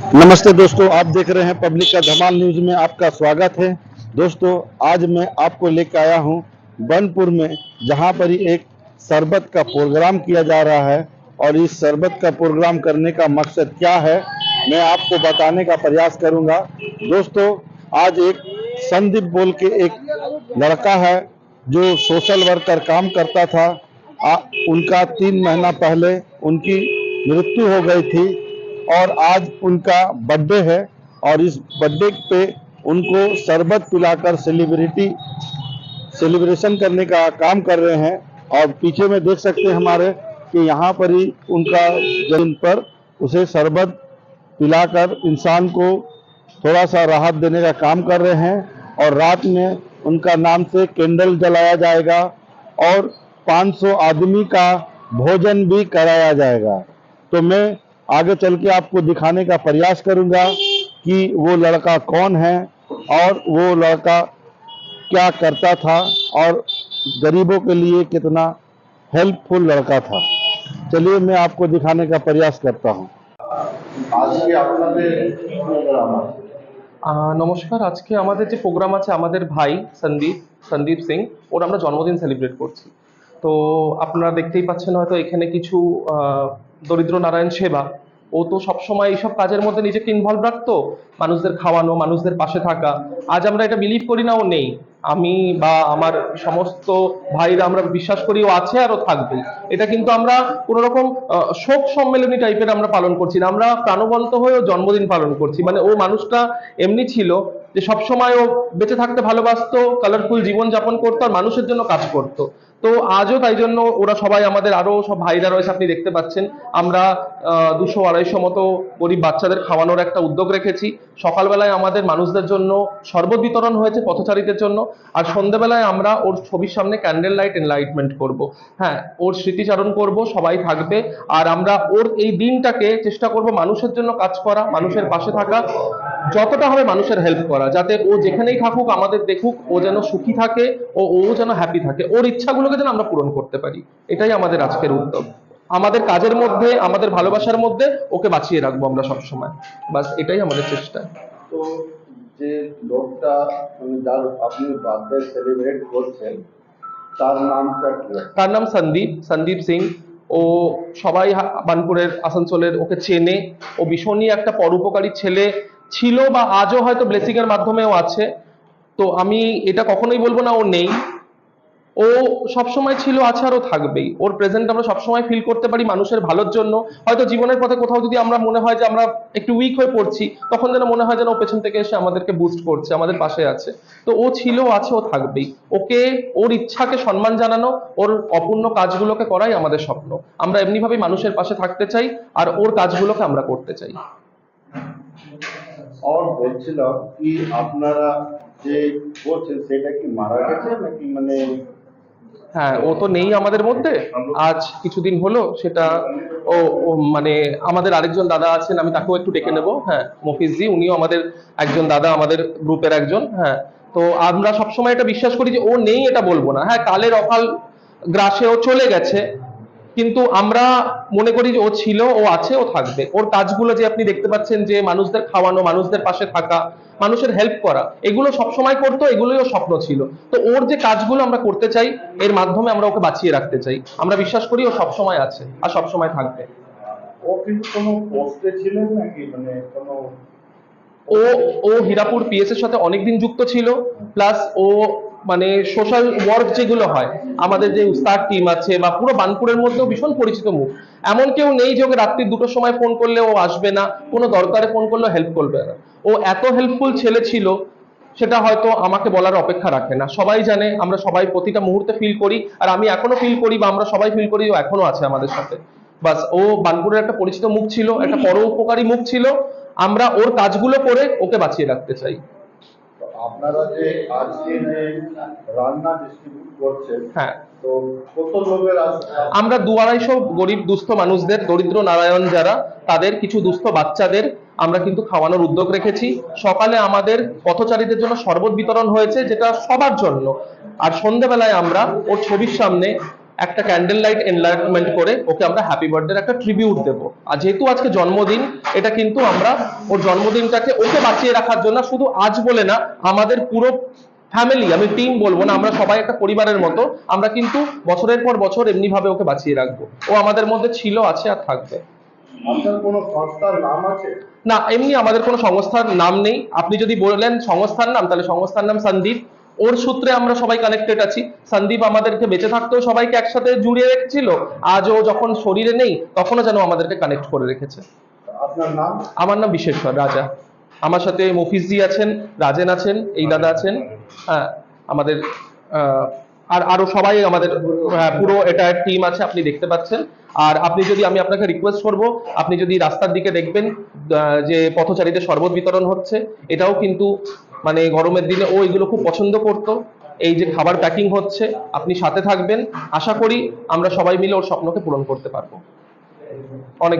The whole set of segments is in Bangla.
नमस्ते दोस्तों, आप देख रहे हैं पब्लिक का धमाल न्यूज में आपका स्वागत है। दोस्तों, आज मैं आपको लेकर आया हूं बनपुर में, जहां पर ही एक शरबत का प्रोग्राम किया जा रहा है। और इस शरबत का प्रोग्राम करने का मकसद क्या है, मैं आपको बताने का प्रयास करूंगा। दोस्तों, आज एक संदीप बोल के एक लड़का है जो सोशल वर्कर काम करता था। उनका 3 महीना पहले उनकी मृत्यु हो गई थी और आज उनका बर्थडे है। और इस बर्थडे पे उनको शरबत पिलाकर सेलिब्रेशन करने का काम कर रहे हैं। और पीछे में देख सकते हैं हमारे कि यहाँ पर ही उनका जन्म पर उसे शरबत पिलाकर इंसान को थोड़ा सा राहत देने का काम कर रहे हैं। और रात में उनका नाम से कैंडल जलाया जाएगा और 500 आदमी का भोजन भी कराया जाएगा। तो मैं आगे चल के आपको दिखाने का प्रयास करूंगा कि वो लड़का कौन है और वो लड़का क्या करता था और गरीबों के लिए कितना हेल्पफुल लड़का था। चलिए मैं आपको दिखाने का प्रयास करता हूँ। आज के আপনাদের প্রোগ্রাম আছে। নমস্কার। আজকে আমাদের যে প্রোগ্রাম আছে, আমাদের ভাই সন্দীপ সিং, ওর আমরা জন্মদিন সেলিব্রেট করছি। তো আপনারা দেখতেই পাচ্ছেন হয়তো এখানে কিছু দরিদ্র নারায়ণ সেবা। ও তো সবসময় এইসব কাজের মধ্যে নিজেকে ইনভলভ রাখতো, মানুষদের খাওয়ানো, মানুষদের পাশে থাকা। আজ আমরা এটা বিলিভ করি না ও নেই, আমি বা আমার সমস্ত ভাইরা আমরা বিশ্বাস করি ও আছে আর ও থাকবে। এটা কিন্তু আমরা কোনো রকম শোক সম্মেলনী টাইপের আমরা পালন করছি না, আমরা প্রাণবন্ত হয়ে ও জন্মদিন পালন করছি। মানে ও মানুষটা এমনি ছিল যে সবসময় ও বেঁচে থাকতে ভালোবাসতো, কালারফুল জীবন যাপন করতো আর মানুষের জন্য কাজ করতো। তো আজও তাই জন্য ওরা সবাই, আমাদের আরো সব ভাইরা রয়েছে, আপনি দেখতে পাচ্ছেন আমরা 200-250 মতো গরিব বাচ্চাদের খাওয়ানোর একটা উদ্যোগ রেখেছি। সকালবেলায় আমাদের মানুষদের জন্য শরবত বিতরণ হয়েছে, পথচারীদের জন্য। আর সন্ধ্যেবেলায় আমরা ওর ছবির সামনে ক্যান্ডেল লাইট এনলাইটমেন্ট করব। হ্যাঁ, ওর স্মৃতিচারণ করব, সবাই থাকবে। আর আমরা ওর এই দিনটাকে চেষ্টা করব মানুষের জন্য কাজ করা, মানুষের পাশে থাকা, যতটা হবে মানুষের হেল্প করা, যাতে ও যেখানেই থাকুক আমাদের দেখুক, ও যেন সুখী থাকে, ও যেন হ্যাপি থাকে, ওর ইচ্ছাগুলোকে যেন আমরা পূরণ করতে পারি। এটাই আমাদের আজকের উদ্যোগ। আমাদের কাজের মধ্যে, আমাদের ভালোবাসার মধ্যে ওকে বাঁচিয়ে রাখবো আমরা সবসময়। বাস এটাই আমাদের চেষ্টা। তো যে লোকটা মানে যার আপনি বার্থডে সেলিব্রেট করছেন, তার নামটা কি? তার নাম সন্দীপ সিং। ও সবাই বানপুরের, আসানসোলের ওকে চেনে। ও ভীষণই একটা পরোপকারী ছেলে ছিল, বা আজও হয়তো ব্লেসিং এর মাধ্যমেও আছে। তো আমি এটা কখনোই বলবো না ও নেই, ও সবসময় ছিল, আছে আর ও থাকবেই। ওর প্রেজেন্ট আমরা সবসময় ফিল করতে পারি মানুষের ভালোর জন্য। হয়তো জীবনের পথে কোথাও যদি আমরা মনে হয় যে আমরা একটু উইক হয়ে পড়ছি, তখন যেন মনে হয় যেন ও পেছন থেকে এসে আমাদেরকে বুস্ট করছে, আমাদের পাশে আছে। তো ও ছিল, আছে, ও থাকবেই। ওকে, ওর ইচ্ছাকে সম্মান জানানো, ওর অপূর্ণ কাজগুলোকে করাই আমাদের স্বপ্ন। আমরা এমনিভাবেই মানুষের পাশে থাকতে চাই আর ওর কাজগুলোকে আমরা করতে চাই। আর বলছিল কি আপনারা যে করছেন সেটা কি মারা গেছে নাকি মানে? হ্যাঁ, ও তো নেই আমাদের মধ্যে, আজ কিছুদিন হলো সেটা। ও ও মানে আমাদের আরেকজন দাদা আছেন, আমি তাকেও একটু ডেকে নেবো। হ্যাঁ, মফিজ জি, উনিও আমাদের একজন দাদা, আমাদের গ্রুপের একজন। হ্যাঁ, তো আমরা সবসময় এটা বিশ্বাস করি যে ও নেই এটা বলবো না। হ্যাঁ, কালের অকাল গ্রাসে ও চলে গেছে, কিন্তু আমরা মনে করি যে ও ছিল, ও আছে, ও থাকবে। ওর কাজগুলো যে আপনি দেখতে পাচ্ছেন, যে মানুষদের খাওয়ানো, মানুষদের পাশে থাকা, মানুষের হেল্প করা, এগুলো সবসময় করতো, এগুলোই ওর স্বপ্ন ছিল। তো ওর যে কাজগুলো আমরা করতে চাই, এর মাধ্যমে আমরা ওকে বাঁচিয়ে রাখতে চাই। আমরা বিশ্বাস করি ও সবসময় আছে আর সবসময় থাকবে। ও কিন্তু কোনো পোস্টে ছিলেন নাকি মানে কোনো? ও ও হীরাপুর পিএস এর সাথে অনেকদিন যুক্ত ছিল। প্লাস ও মানে সোশ্যাল ওয়ার্ক যেগুলো হয়, আমাদের যে উস্তাদ টিম আছে বা পুরো বানপুরের মধ্যেও ভীষণ পরিচিত মুখ। এমন কেউ নেই যে ওকে রাত্রি 2টোর সময় ফোন করলে ও আসবে না, কোনো দরকারে ফোন করলে হেল্প করবে না। ও এত হেল্পফুল ছেলে ছিল, সেটা হয়তো আমাকে বলার অপেক্ষা রাখে না। সবাই জানে, আমরা সবাই প্রতিটা মুহূর্তে ফিল করি, আর আমি এখনো ফিল করি, বা আমরা সবাই ফিল করি ও এখনো আছে আমাদের সাথে। বাস, ও বানপুরের একটা পরিচিত মুখ ছিল, একটা পরোপকারী মুখ ছিল। আমরা ওর কাজগুলো করে ওকে বাঁচিয়ে রাখতে চাই। আপনারা যে আজকে যে রান্না ডিস্ট্রিবিউট করছেন, হ্যাঁ, তো কত লোকের আমরা 200-250 গরিব দুস্থ মানুষদের, দরিদ্র নারায়ণ যারা, তাদের কিছু দুস্থ বাচ্চাদের আমরা কিন্তু খাওয়ানোর উদ্যোগ রেখেছি। সকালে আমাদের পথচারীদের জন্য শরবত বিতরণ হয়েছে, যেটা সবার জন্য। আর সন্ধ্যেবেলায় আমরা ওর ছবির সামনে একটা ক্যান্ডেল লাইট এনলাইটমেন্ট করে ওকে আমরা হ্যাপি বার্থডে একটা ট্রিবিউট দেবো। আর যেহেতু আজকে জন্মদিন, এটা কিন্তু আমরা ওর জন্মদিনটাকে ওকে বাঁচিয়ে রাখার জন্য, শুধু আজ বলে না, আমাদের পুরো ফ্যামিলি, আমি টিম বলবো না, আমরা সবাই একটা পরিবারের মতো, আমরা কিন্তু বছরের পর বছর এমনি ভাবে ওকে বাঁচিয়ে রাখবো। ও আমাদের মধ্যে ছিল, আছে আর থাকবে। আপনার কোনো সংস্থার নাম আছে? না, এমনি আমাদের কোনো সংস্থার নাম নেই। আপনি যদি বলেন সংস্থার নাম, তাহলে সংস্থার নাম সন্দীপ। ওর সূত্রে আমরা সবাই কানেক্টেড আছি। সন্দীপ আমাদেরকে বেঁচে থাকতেও সবাইকে একসাথে জুড়ে রেখেছিল, আজ ও যখন শরীরে নেই তখনও যেন আমাদেরকে কানেক্ট করে রেখেছে। আপনার নাম? আমার নাম বিশেশ্বর রাজা। আমার সাথে মফিজজি আছেন, রাজেন আছেন, এই দাদা আছেন, হ্যাঁ আমাদের আর আরো সবাই আমাদের পুরো এটা টিম আছে, আপনি দেখতে পাচ্ছেন। আর আপনি যদি, আমি আপনাকে রিকোয়েস্ট করব, আপনি যদি রাস্তার দিকে দেখবেন যে পথচারীদের শরবত বিতরণ হচ্ছে, এটাও কিন্তু মানে গরমের দিনে ও এগুলো খুব পছন্দ করতো। এই যে খাবার প্যাকিং হচ্ছে, আপনি সাথে থাকবেন, আশা করি আমরা সবাই মিলে ওর স্বপ্নকে পূরণ করতে পারবো। অনেক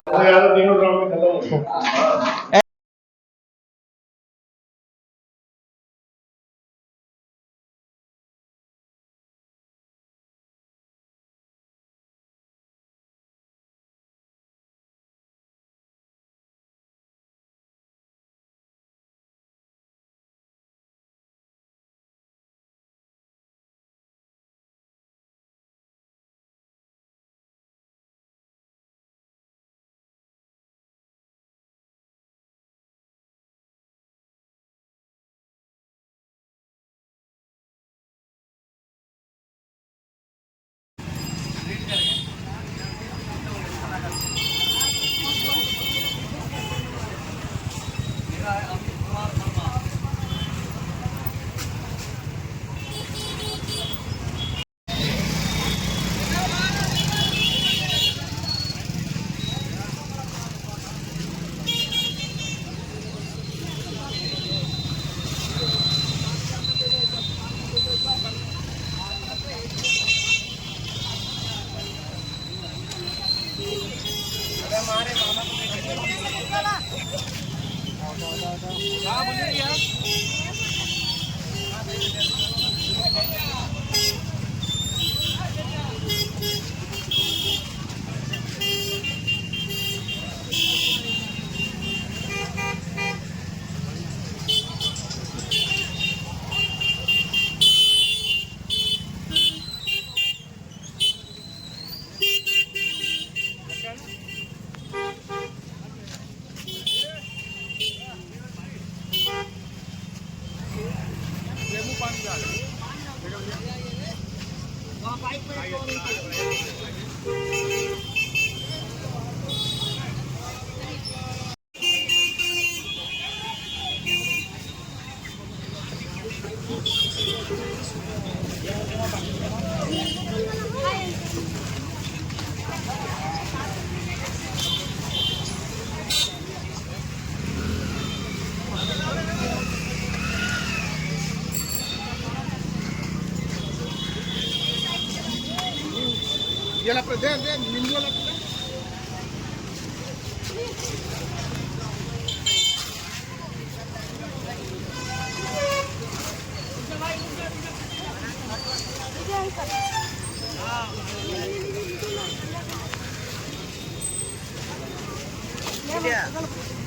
Yeah.